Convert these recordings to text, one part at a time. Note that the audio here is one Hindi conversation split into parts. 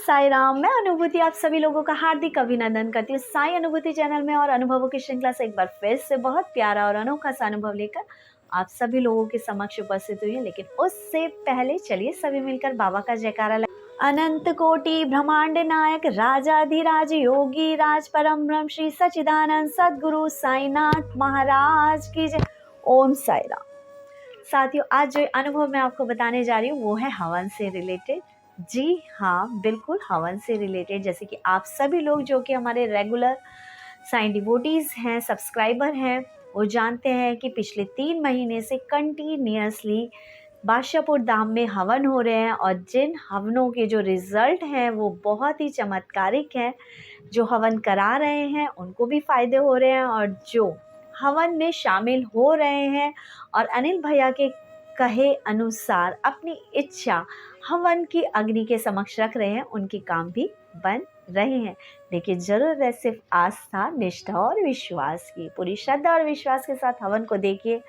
साई राम। मैं अनुभूति आप सभी लोगों का हार्दिक अभिनंदन करती हूँ साई अनुभूति चैनल में और अनुभवों की श्रृंखला से एक बार फिर से बहुत प्यारा और अनोखा सा अनुभव लेकर आप सभी लोगों के समक्ष उपस्थित हुई है। लेकिन उससे पहले चलिए सभी मिलकर बाबा का जयकारा लगाएं। अनंत कोटि ब्रह्मांड नायक राजाधिराज योगी राज परम ब्रह्म श्री सच्चिदानंद सद्गुरु साईनाथ महाराज की जय। ओम साई राम। साथियों, आज जो अनुभव मैं आपको बताने जा रही हूँ वो है हवन से रिलेटेड। जी हाँ, बिल्कुल हवन से रिलेटेड। जैसे कि आप सभी लोग जो कि हमारे रेगुलर साईं डिवोटीज हैं, सब्सक्राइबर हैं, वो जानते हैं कि पिछले 3 महीने से कंटिन्यूअसली बादशाहपुर धाम में हवन हो रहे हैं और जिन हवनों के जो रिजल्ट हैं वो बहुत ही चमत्कारिक हैं। जो हवन करा रहे हैं उनको भी फायदे हो रहे हैं और जो हवन में शामिल हो रहे हैं और अनिल भैया के कहे अनुसार अपनी इच्छा हवन की अग्नि के समक्ष रख रहे हैं, उनके काम भी बन रहे हैं। लेकिन जरूरत है सिर्फ आस्था, निष्ठा और विश्वास की। पूरी श्रद्धा और विश्वास के साथ हवन को देखिए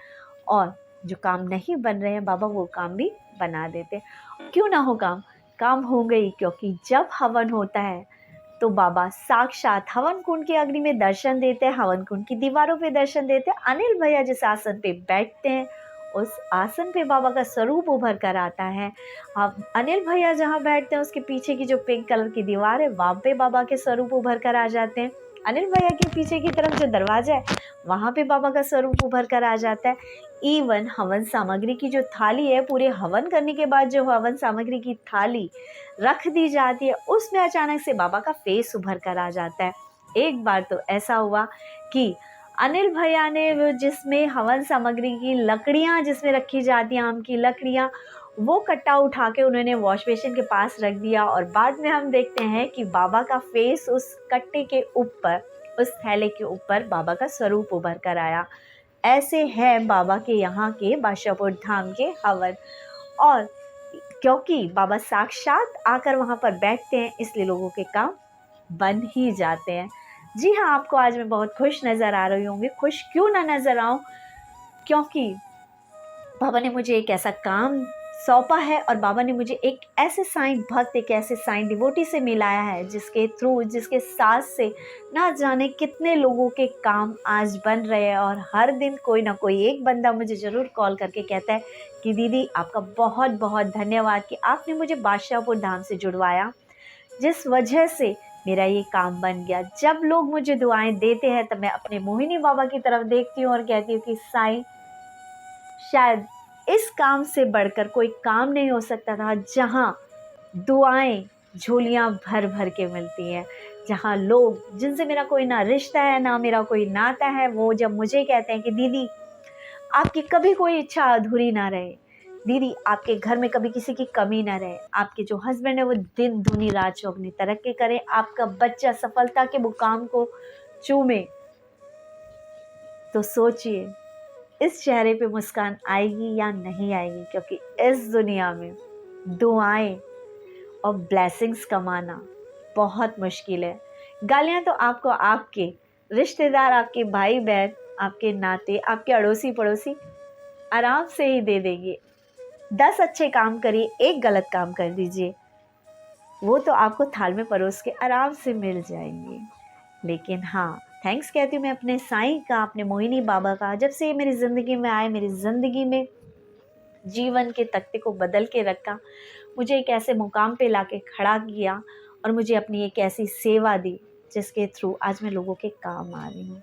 और जो काम नहीं बन रहे हैं बाबा वो काम भी बना देते हैं। क्यों ना हो काम होंगे ही, क्योंकि जब हवन होता है तो बाबा साक्षात हवन कुंड की अग्नि में दर्शन देते हैं, हवन कुंड की दीवारों पे दर्शन देते हैं। अनिल भैया जिस आसन पे बैठते हैं उस आसन पे बाबा का स्वरूप उभर कर आता है। अब अनिल भैया जहाँ बैठते हैं उसके पीछे की जो पिंक कलर की दीवार है वहाँ पे बाबा के स्वरूप उभर कर आ जाते हैं। अनिल भैया के पीछे की तरफ जो दरवाजा है वहाँ पे बाबा का स्वरूप उभर कर आ जाता है। इवन हवन सामग्री की जो थाली है, पूरे हवन करने के बाद जो हवन सामग्री की थाली रख दी जाती है उसमें अचानक से बाबा का फेस उभर कर आ जाता है। एक बार तो ऐसा हुआ कि अनिल भैया ने वो जिसमें हवन सामग्री की लकड़ियाँ जिसमें रखी जाती हैं, आम की लकड़ियाँ, वो कट्टा उठा के उन्होंने वॉश बेसिन के पास रख दिया और बाद में हम देखते हैं कि बाबा का फेस उस कट्टे के ऊपर, उस थैले के ऊपर बाबा का स्वरूप उभर कर आया। ऐसे हैं बाबा के यहाँ के बादशाहपुर धाम के हवन। और क्योंकि बाबा साक्षात आकर वहाँ पर बैठते हैं इसलिए लोगों के काम बन ही जाते हैं। जी हाँ, आपको आज मैं बहुत खुश नज़र आ रही होंगी। खुश क्यों ना नज़र आऊँ, क्योंकि बाबा ने मुझे एक ऐसा काम सौंपा है और बाबा ने मुझे एक ऐसे साईं भक्त, एक ऐसे साईं डिवोटी से मिलाया है जिसके थ्रू, जिसके साथ से ना जाने कितने लोगों के काम आज बन रहे हैं। और हर दिन कोई ना कोई एक बंदा मुझे ज़रूर कॉल करके कहता है कि दीदी आपका बहुत बहुत धन्यवाद कि आपने मुझे बादशाहपुर धाम से जुड़वाया, जिस वजह से मेरा ये काम बन गया। जब लोग मुझे दुआएं देते हैं तब मैं अपने मोहिनी बाबा की तरफ देखती हूँ और कहती हूँ कि साईं, शायद इस काम से बढ़कर कोई काम नहीं हो सकता था, जहाँ दुआएं झोलियाँ भर भर के मिलती हैं, जहाँ लोग जिनसे मेरा कोई ना रिश्ता है ना मेरा कोई नाता है, वो जब मुझे कहते हैं कि दीदी आपकी कभी कोई इच्छा अधूरी ना रहे, दीदी आपके घर में कभी किसी की कमी ना रहे, आपके जो हस्बैंड है वो दिन दूनी रात चौगनी तरक्की करें, आपका बच्चा सफलता के मुकाम को चूमे, तो सोचिए इस चेहरे पे मुस्कान आएगी या नहीं आएगी। क्योंकि इस दुनिया में दुआएं और ब्लेसिंग्स कमाना बहुत मुश्किल है। गालियाँ तो आपको आपके रिश्तेदार, आपके भाई बहन, आपके नाते, आपके अड़ोसी पड़ोसी आराम से ही दे देंगे। 10 अच्छे काम करिए, एक गलत काम कर दीजिए, वो तो आपको थाल में परोस के आराम से मिल जाएंगे। लेकिन हाँ, थैंक्स कहती हूँ मैं अपने साईं का, अपने मोहिनी बाबा का। जब से ये मेरी ज़िंदगी में आए, मेरी ज़िंदगी में जीवन के तख्ते को बदल के रखा, मुझे एक ऐसे मुकाम पे लाके खड़ा किया और मुझे अपनी एक ऐसी सेवा दी जिसके थ्रू आज मैं लोगों के काम आ रही हूँ।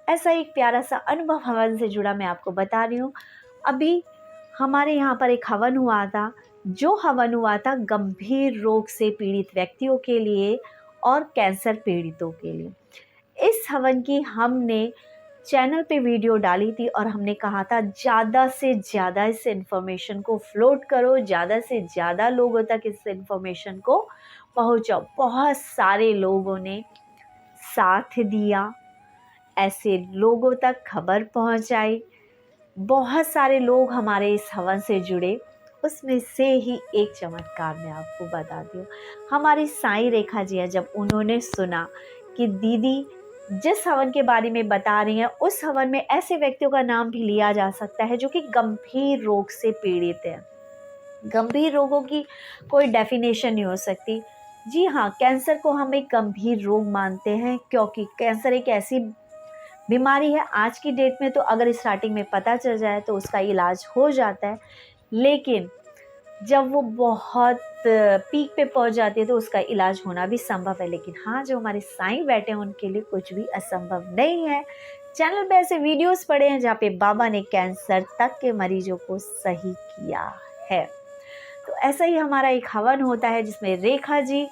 ऐसा एक प्यारा सा अनुभव हवन से जुड़ा मैं आपको बता रही हूँ। अभी हमारे यहाँ पर एक हवन हुआ था, जो हवन हुआ था गंभीर रोग से पीड़ित व्यक्तियों के लिए और कैंसर पीड़ितों के लिए। इस हवन की हमने चैनल पे वीडियो डाली थी और हमने कहा था ज़्यादा से ज़्यादा इस इन्फॉर्मेशन को फ्लोट करो, ज़्यादा से ज़्यादा लोगों तक इस इन्फॉर्मेशन को पहुँचाओ। बहुत सारे लोगों ने साथ दिया, ऐसे लोगों तक खबर पहुँचाई। बहुत सारे लोग हमारे इस हवन से जुड़े। उसमें से ही एक चमत्कार मैं आपको बताती हूँ। हमारी साईं रेखा जी हैं, जब उन्होंने सुना कि दीदी जिस हवन के बारे में बता रही हैं उस हवन में ऐसे व्यक्तियों का नाम भी लिया जा सकता है जो कि गंभीर रोग से पीड़ित हैं। गंभीर रोगों की कोई डेफिनेशन नहीं हो सकती। जी हाँ, कैंसर को हम एक गंभीर रोग मानते हैं, क्योंकि कैंसर एक ऐसी बीमारी है आज की डेट में, तो अगर स्टार्टिंग में पता चल जाए तो उसका इलाज हो जाता है। लेकिन जब वो बहुत पीक पे पहुंच जाती है तो उसका इलाज होना भी संभव है। लेकिन हाँ, जो हमारे साईं बैठे हैं उनके लिए कुछ भी असंभव नहीं है। चैनल पे ऐसे वीडियोस पड़े हैं जहाँ पे बाबा ने कैंसर तक के मरीजों को सही किया है। तो ऐसा ही हमारा एक हवन होता है जिसमें रेखा जी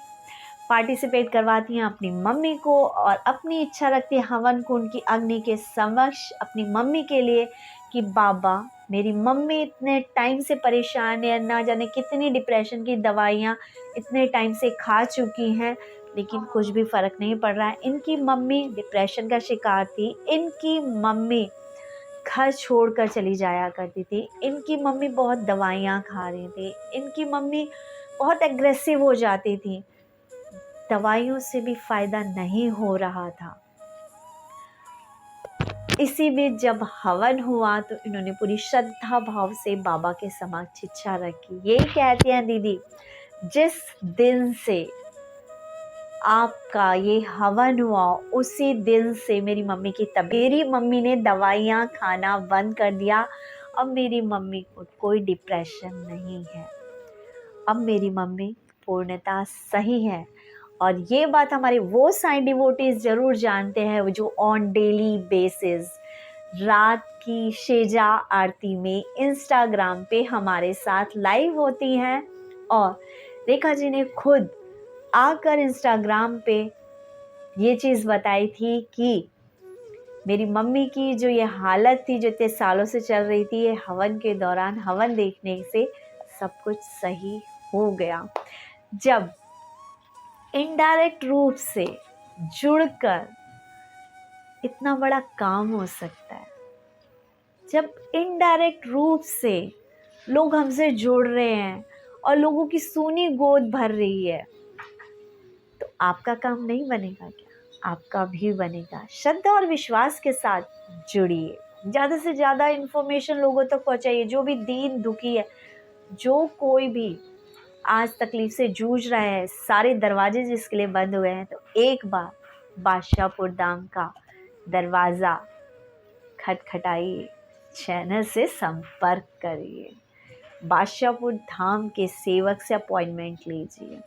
पार्टिसिपेट करवाती हैं अपनी मम्मी को, और अपनी इच्छा रखती है हवन कुंड की अग्नि के समक्ष अपनी मम्मी के लिए कि बाबा, मेरी मम्मी इतने टाइम से परेशान है, ना जाने कितनी डिप्रेशन की दवाइयाँ इतने टाइम से खा चुकी हैं, लेकिन कुछ भी फ़र्क नहीं पड़ रहा है। इनकी मम्मी डिप्रेशन का शिकार थी, इनकी मम्मी घर छोड़कर चली जाया करती थी, इनकी मम्मी बहुत दवाइयाँ खा रही थी, इनकी मम्मी बहुत एग्रेसिव हो जाती थी, दवाइयों से भी फ़ायदा नहीं हो रहा था। इसी बीच जब हवन हुआ तो इन्होंने पूरी श्रद्धा भाव से बाबा के समक्ष इच्छा रखी। यही कहते हैं दीदी, जिस दिन से आपका ये हवन हुआ उसी दिन से मेरी मम्मी की मेरी मम्मी ने दवाइयाँ खाना बंद कर दिया। अब मेरी मम्मी को कोई डिप्रेशन नहीं है, अब मेरी मम्मी पूर्णतः सही है। और ये बात हमारे वो साईं डिवोटीज ज़रूर जानते हैं जो ऑन डेली बेसिस रात की शेजा आरती में इंस्टाग्राम पे हमारे साथ लाइव होती हैं। और रेखा जी ने खुद आकर इंस्टाग्राम पे ये चीज़ बताई थी कि मेरी मम्मी की जो ये हालत थी जो इतने सालों से चल रही थी, ये हवन के दौरान हवन देखने से सब कुछ सही हो गया। जब इनडायरेक्ट रूप से जुड़कर इतना बड़ा काम हो सकता है, जब इनडायरेक्ट रूप से लोग हमसे जुड़ रहे हैं और लोगों की सूनी गोद भर रही है, तो आपका काम नहीं बनेगा क्या? आपका भी बनेगा। श्रद्धा और विश्वास के साथ जुड़िए, ज़्यादा से ज़्यादा इन्फॉर्मेशन लोगों तक पहुँचाइए। जो भी दीन दुखी है, जो कोई भी आज तकलीफ से जूझ रहा है, सारे दरवाजे जिसके लिए बंद हुए हैं, तो एक बार बादशाहपुर धाम का दरवाज़ा खटखटाइए, चैनल से संपर्क करिए, बादशाहपुर धाम के सेवक से अपॉइंटमेंट लीजिए।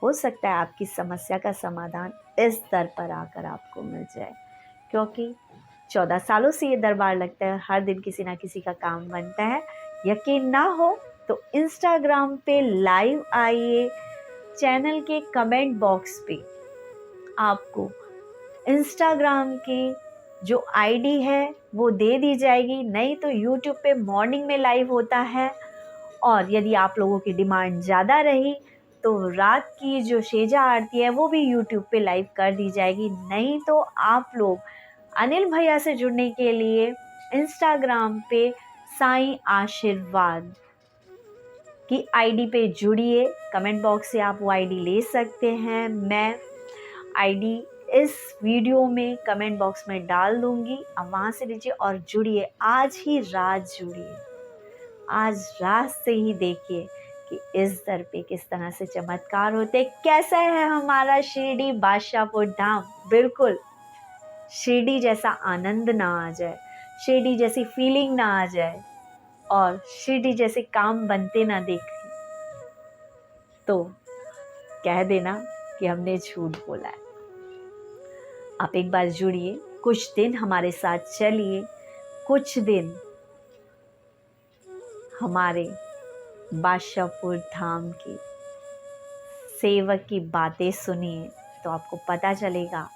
हो सकता है आपकी समस्या का समाधान इस दर पर आकर आपको मिल जाए, क्योंकि 14 सालों से ये दरबार लगता है, हर दिन किसी ना किसी का काम बनता है। यकीन ना हो तो इंस्टाग्राम पे लाइव आइए, चैनल के कमेंट बॉक्स पे आपको इंस्टाग्राम की जो आईडी है वो दे दी जाएगी, नहीं तो यूट्यूब पे मॉर्निंग में लाइव होता है। और यदि आप लोगों की डिमांड ज़्यादा रही तो रात की जो शेजा आरती है वो भी यूट्यूब पे लाइव कर दी जाएगी। नहीं तो आप लोग अनिल भैया से जुड़ने के लिए इंस्टाग्राम पे साईं आशीर्वाद की आईडी पे जुड़िए, कमेंट बॉक्स से आप वो आईडी ले सकते हैं। मैं आईडी इस वीडियो में कमेंट बॉक्स में डाल दूंगी, आप वहाँ से लीजिए और जुड़िए। आज ही रात जुड़िए, आज रात से ही देखिए कि इस दर पे किस तरह से चमत्कार होते, कैसा है हमारा शिरडी बादशाहपुर धाम। बिल्कुल शिरडी जैसा आनंद ना आ जाए, शिरडी जैसी फीलिंग ना आ जाए और शिरडी जैसे काम बनते ना देखें तो कह देना कि हमने झूठ बोला है। आप एक बार जुड़िए, कुछ दिन हमारे साथ चलिए, कुछ दिन हमारे बादशाहपुर धाम की सेवक की बातें सुनिए, तो आपको पता चलेगा।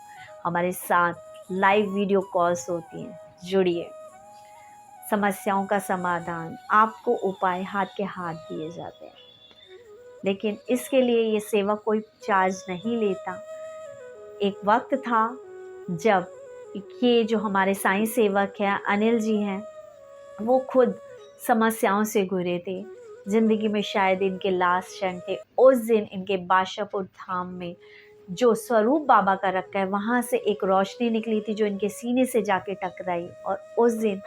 हमारे साथ लाइव वीडियो कॉल्स होती हैं, जुड़िए, समस्याओं का समाधान, आपको उपाय हाथ के हाथ दिए जाते हैं। लेकिन इसके लिए ये सेवक कोई चार्ज नहीं लेता। एक वक्त था जब ये जो हमारे साईं सेवक हैं अनिल जी हैं, वो खुद समस्याओं से घिरे थे, ज़िंदगी में शायद इनके लास्ट क्षण थे। उस दिन इनके बादशाहपुर धाम में जो स्वरूप बाबा का रखा है, वहाँ से एक रोशनी निकली थी जो इनके सीने से जाके टकराई, और उस दिन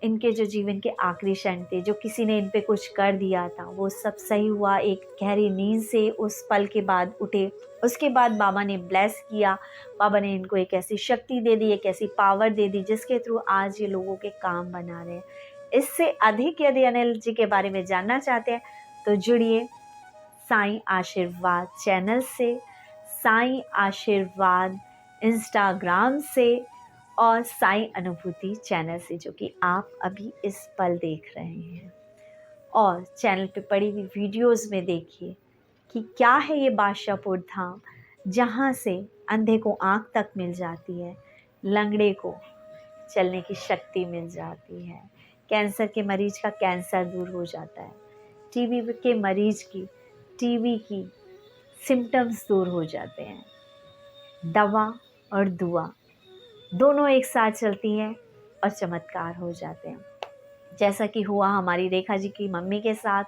इनके जो जीवन के आखिरी क्षण थे, जो किसी ने इन पे कुछ कर दिया था, वो सब सही हुआ। एक गहरी नींद से उस पल के बाद उठे। उसके बाद बाबा ने ब्लेस किया। बाबा ने इनको एक ऐसी शक्ति दे दी, एक ऐसी पावर दे दी जिसके थ्रू आज ये लोगों के काम बना रहे हैं। इससे अधिक यदि अनिल जी के बारे में जानना चाहते हैं तो जुड़िए साईं आशीर्वाद चैनल से, साईं आशीर्वाद इंस्टाग्राम से और साईं अनुभूति चैनल से, जो कि आप अभी इस पल देख रहे हैं। और चैनल पे पड़ी हुई वीडियोस में देखिए कि क्या है ये बादशाहपुर धाम, जहाँ से अंधे को आँख तक मिल जाती है, लंगड़े को चलने की शक्ति मिल जाती है, कैंसर के मरीज का कैंसर दूर हो जाता है, टीबी के मरीज की टीबी की सिम्टम्स दूर हो जाते हैं। दवा और दुआ दोनों एक साथ चलती हैं और चमत्कार हो जाते हैं, जैसा कि हुआ हमारी रेखा जी की मम्मी के साथ।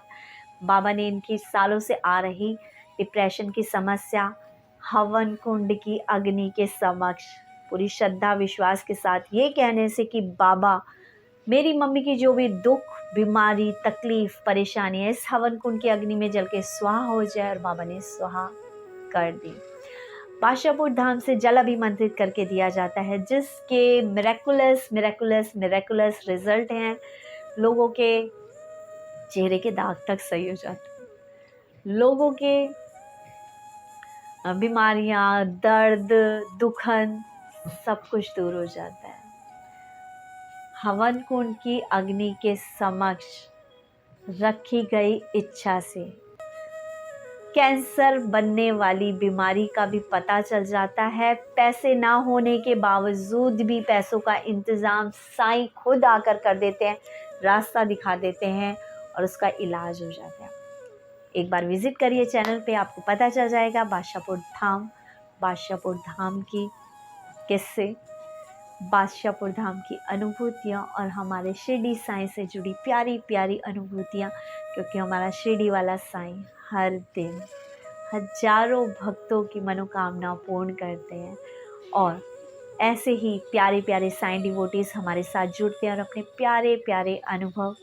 बाबा ने इनकी सालों से आ रही डिप्रेशन की समस्या हवन कुंड की अग्नि के समक्ष पूरी श्रद्धा विश्वास के साथ ये कहने से कि बाबा मेरी मम्मी की जो भी दुख बीमारी तकलीफ परेशानी है इस हवन कुंड की अग्नि में जल के स्वाहा हो जाए, और बाबा ने स्वाहा कर दी। बादशाहपुर धाम से जल अभिमंत्रित करके दिया जाता है, जिसके मिरेकुलस रिजल्ट हैं। लोगों के चेहरे के दाग तक सही हो जाते हैं, लोगों के बीमारियां दर्द दुखन सब कुछ दूर हो जाता है। हवन कुंड की अग्नि के समक्ष रखी गई इच्छा से कैंसर बनने वाली बीमारी का भी पता चल जाता है। पैसे ना होने के बावजूद भी पैसों का इंतज़ाम साईं खुद आकर कर देते हैं, रास्ता दिखा देते हैं और उसका इलाज हो जाता है। एक बार विज़िट करिए चैनल पे, आपको पता चल जाएगा बादशाहपुर धाम की किस्से, बादशाहपुर धाम की अनुभूतियाँ और हमारे शिरडी साईं से जुड़ी प्यारी प्यारी अनुभूतियाँ, क्योंकि हमारा शिरडी वाला साईं हर दिन हजारों भक्तों की मनोकामना पूर्ण करते हैं। और ऐसे ही प्यारे प्यारे साईं डिवोटीज़ हमारे साथ जुड़ते हैं और अपने प्यारे प्यारे अनुभव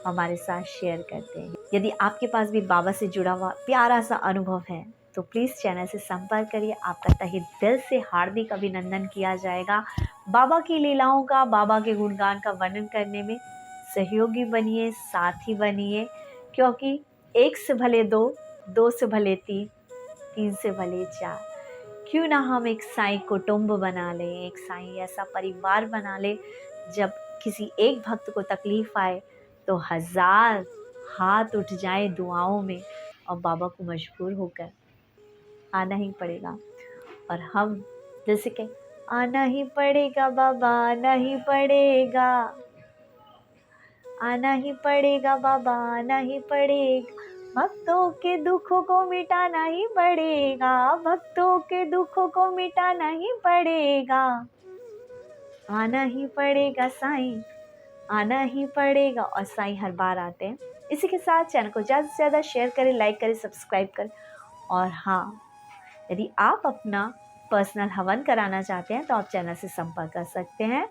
हमारे साथ शेयर करते हैं। यदि आपके पास भी बाबा से जुड़ा हुआ प्यारा सा अनुभव है तो प्लीज़ चैनल से संपर्क करिए। आपका तहे दिल से हार्दिक अभिनंदन किया जाएगा। बाबा की लीलाओं का, बाबा के गुणगान का वर्णन करने में सहयोगी बनिए, साथी बनिए, क्योंकि एक से भले दो, दो से भले तीन, तीन से भले चार। क्यों ना हम एक साईं कुटुंब बना लें, एक साईं ऐसा परिवार बना लें, जब किसी एक भक्त को तकलीफ आए तो हजार हाथ उठ जाए दुआओं में और बाबा को मजबूर होकर आना ही पड़ेगा। और हम जैसे कि आना ही पड़ेगा बाबा, आना ही पड़ेगा, आना ही पड़ेगा बाबा, आना ही पड़ेगा, भक्तों के दुखों को मिटाना ही पड़ेगा, भक्तों के दुखों को मिटाना ही पड़ेगा, आना ही पड़ेगा साईं, आना ही पड़ेगा। और साईं हर बार आते हैं। इसी के साथ चैनल को ज़्यादा से ज़्यादा शेयर करें, लाइक करें, सब्सक्राइब करें। और हाँ, यदि आप अपना पर्सनल हवन कराना चाहते हैं तो आप चैनल से संपर्क कर सकते हैं।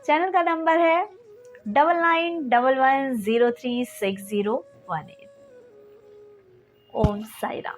चैनल का नंबर है 9911036018। ओम साई राम।